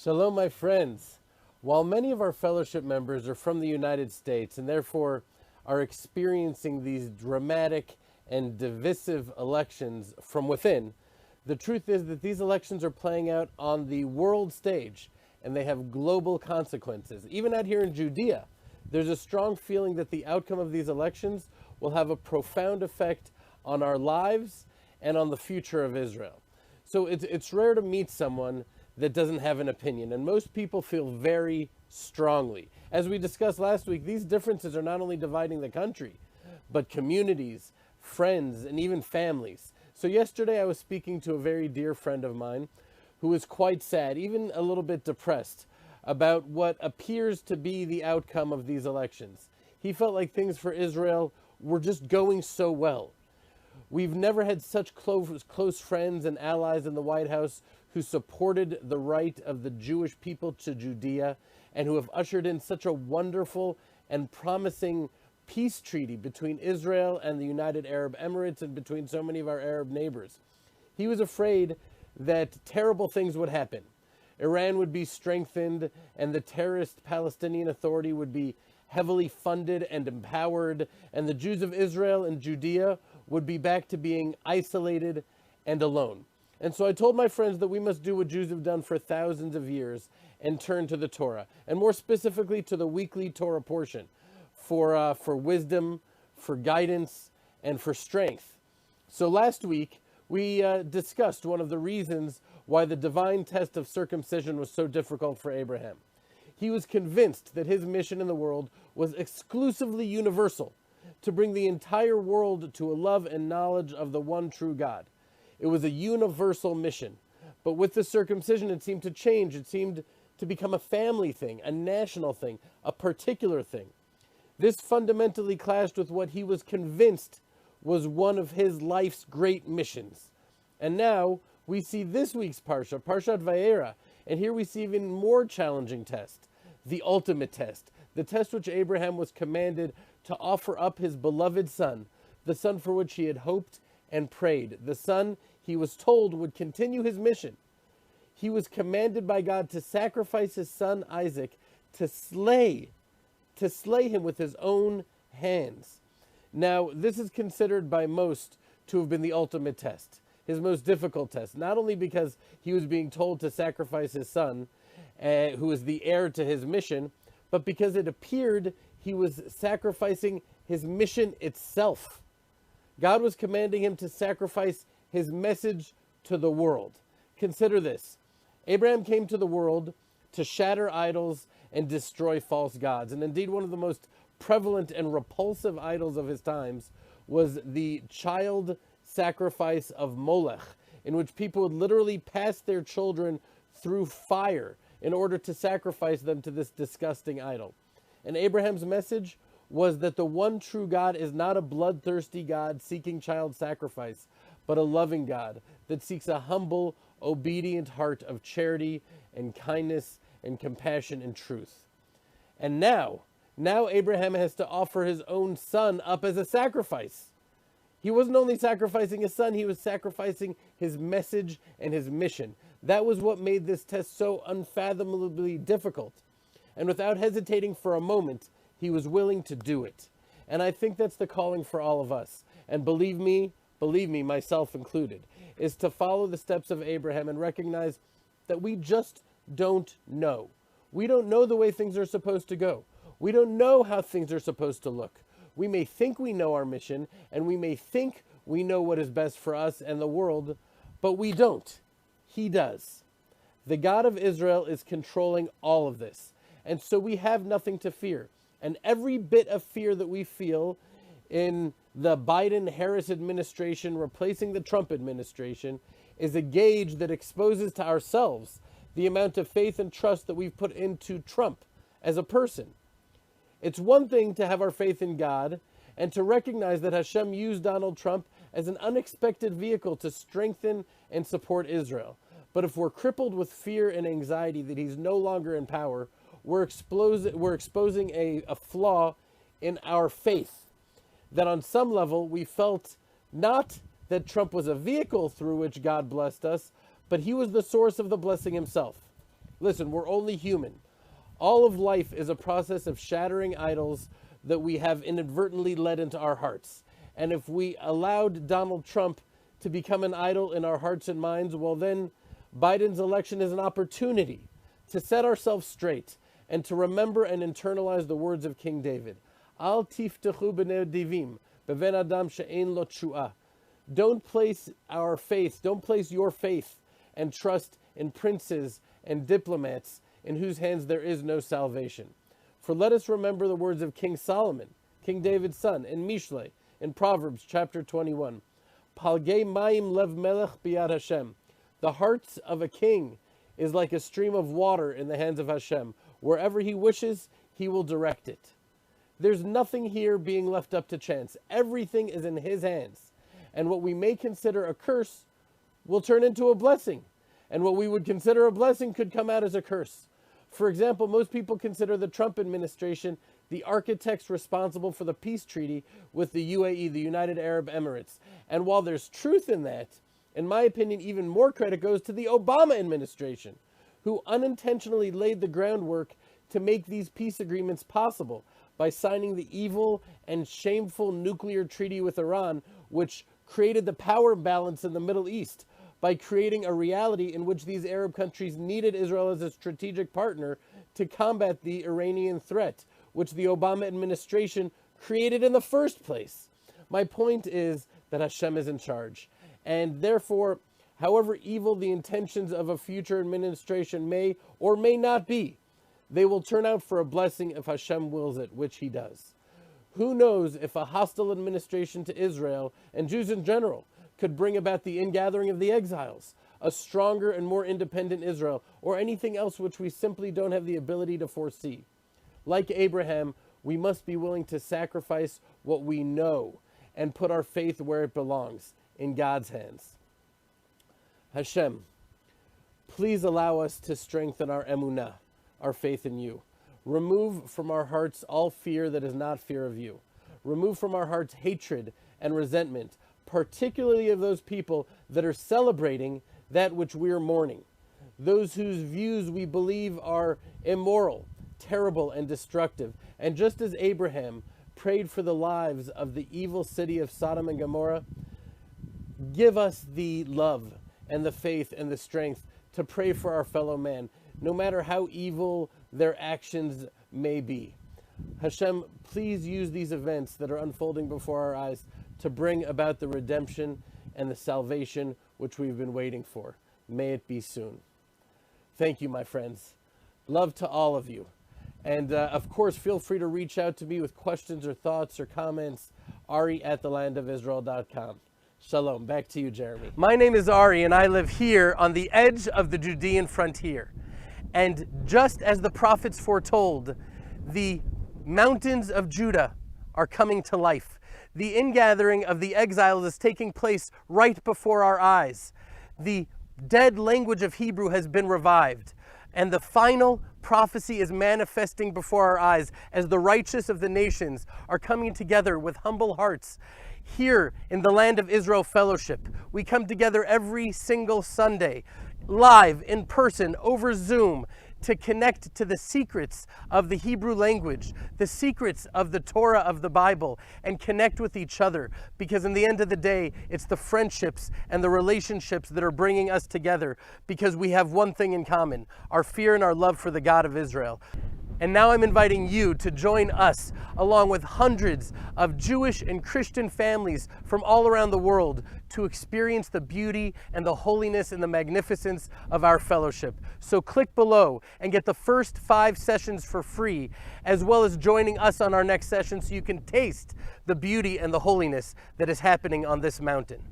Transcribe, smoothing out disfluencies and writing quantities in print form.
Shalom, my friends. While many of our fellowship members are from the United States and therefore are experiencing these dramatic and divisive elections from within, the truth is that these elections are playing out on the world stage and they have global consequences. Even out here in Judea, there's a strong feeling that the outcome of these elections will have a profound effect on our lives and on the future of Israel. So it's rare to meet someone that doesn't have an opinion, and most people feel very strongly. As we discussed last week, these differences are not only dividing the country, but communities, friends, and even families. So yesterday I was speaking to a very dear friend of mine who was quite sad, even a little bit depressed, about what appears to be the outcome of these elections. He felt like things for Israel were just going so well. We've never had such close friends and allies in the White House who supported the right of the Jewish people to Judea and who have ushered in such a wonderful and promising peace treaty between Israel and the United Arab Emirates and between so many of our Arab neighbors. He was afraid that terrible things would happen. Iran would be strengthened and the terrorist Palestinian Authority would be heavily funded and empowered, and the Jews of Israel and Judea would be back to being isolated and alone. And so I told my friends that we must do what Jews have done for thousands of years and turn to the Torah, and more specifically to the weekly Torah portion for wisdom, for guidance, and for strength. So last week, we discussed one of the reasons why the divine test of circumcision was so difficult for Abraham. He was convinced that his mission in the world was exclusively universal, to bring the entire world to a love and knowledge of the one true God. It was a universal mission. But with the circumcision, it seemed to change. It seemed to become a family thing, a national thing, a particular thing. This fundamentally clashed with what he was convinced was one of his life's great missions. And now we see this week's Parsha, Parshat Vayeira, and here we see even more challenging test, the ultimate test, the test which Abraham was commanded to offer up his beloved son, the son for which he had hoped and prayed, the son he was told would continue his mission. He was commanded by God to sacrifice his son Isaac, to slay him with his own hands. Now, this is considered by most to have been the ultimate test, his most difficult test, not only because he was being told to sacrifice his son, who is the heir to his mission, but because it appeared he was sacrificing his mission itself. God was commanding him to sacrifice his message to the world. Consider this. Abraham came to the world to shatter idols and destroy false gods. And indeed, one of the most prevalent and repulsive idols of his times was the child sacrifice of Molech, in which people would literally pass their children through fire in order to sacrifice them to this disgusting idol. And Abraham's message was that the one true God is not a bloodthirsty God seeking child sacrifice, but a loving God that seeks a humble, obedient heart of charity and kindness and compassion and truth. And now Abraham has to offer his own son up as a sacrifice. He wasn't only sacrificing his son, he was sacrificing his message and his mission. That was what made this test so unfathomably difficult. And without hesitating for a moment, he was willing to do it. And I think that's the calling for all of us. And believe me, myself included, is to follow the steps of Abraham and recognize that we just don't know. We don't know the way things are supposed to go. We don't know how things are supposed to look. We may think we know our mission, and we may think we know what is best for us and the world, but we don't. He does. The God of Israel is controlling all of this. And so we have nothing to fear. And every bit of fear that we feel in the Biden-Harris administration replacing the Trump administration is a gauge that exposes to ourselves the amount of faith and trust that we've put into Trump as a person. It's one thing to have our faith in God and to recognize that Hashem used Donald Trump as an unexpected vehicle to strengthen and support Israel. But if we're crippled with fear and anxiety that he's no longer in power, we're exposing a flaw in our faith. That on some level we felt not that Trump was a vehicle through which God blessed us, but he was the source of the blessing himself. Listen, we're only human. All of life is a process of shattering idols that we have inadvertently let into our hearts. And if we allowed Donald Trump to become an idol in our hearts and minds, well then Biden's election is an opportunity to set ourselves straight and to remember and internalize the words of King David. Al tiftechu b'nei divim, beven adam she'ein lo tshu'ah. Don't place your faith and trust in princes and diplomats in whose hands there is no salvation. For let us remember the words of King Solomon, King David's son, in Mishlei, in Proverbs chapter 21. Palgei mayim lev melech biyad Hashem. The heart of a king is like a stream of water in the hands of Hashem. Wherever he wishes, he will direct it. There's nothing here being left up to chance. Everything is in his hands. And what we may consider a curse will turn into a blessing. And what we would consider a blessing could come out as a curse. For example, most people consider the Trump administration the architects responsible for the peace treaty with the UAE, the United Arab Emirates. And while there's truth in that, in my opinion, even more credit goes to the Obama administration, who unintentionally laid the groundwork to make these peace agreements possible by signing the evil and shameful nuclear treaty with Iran, which created the power imbalance in the Middle East, by creating a reality in which these Arab countries needed Israel as a strategic partner to combat the Iranian threat, which the Obama administration created in the first place. My point is that Hashem is in charge. And therefore, however evil the intentions of a future administration may or may not be, they will turn out for a blessing if Hashem wills it, which he does. Who knows if a hostile administration to Israel and Jews in general could bring about the ingathering of the exiles, a stronger and more independent Israel, or anything else which we simply don't have the ability to foresee. Like Abraham, we must be willing to sacrifice what we know and put our faith where it belongs, in God's hands. Hashem, please allow us to strengthen our emunah, our faith in you. Remove from our hearts all fear that is not fear of you. Remove from our hearts hatred and resentment, particularly of those people that are celebrating that which we are mourning, those whose views we believe are immoral, terrible, and destructive. And just as Abraham prayed for the lives of the evil city of Sodom and Gomorrah, give us the love and the faith and the strength to pray for our fellow man, no matter how evil their actions may be. Hashem, please use these events that are unfolding before our eyes to bring about the redemption and the salvation which we've been waiting for. May it be soon. Thank you, my friends. Love to all of you. And of course, feel free to reach out to me with questions or thoughts or comments. Ari@thelandofisrael.com. Shalom. Back to you, Jeremy. My name is Ari, and I live here on the edge of the Judean frontier. And just as the prophets foretold, the mountains of Judah are coming to life. The ingathering of the exiles is taking place right before our eyes. The dead language of Hebrew has been revived, and the final prophecy is manifesting before our eyes as the righteous of the nations are coming together with humble hearts. Here in the Land of Israel Fellowship, we come together every single Sunday, live, in person, over Zoom, to connect to the secrets of the Hebrew language, the secrets of the Torah of the Bible, and connect with each other. Because in the end of the day, it's the friendships and the relationships that are bringing us together, because we have one thing in common: our fear and our love for the God of Israel. And now I'm inviting you to join us, along with hundreds of Jewish and Christian families from all around the world, to experience the beauty and the holiness and the magnificence of our fellowship. So click below and get the first 5 sessions for free, as well as joining us on our next session so you can taste the beauty and the holiness that is happening on this mountain.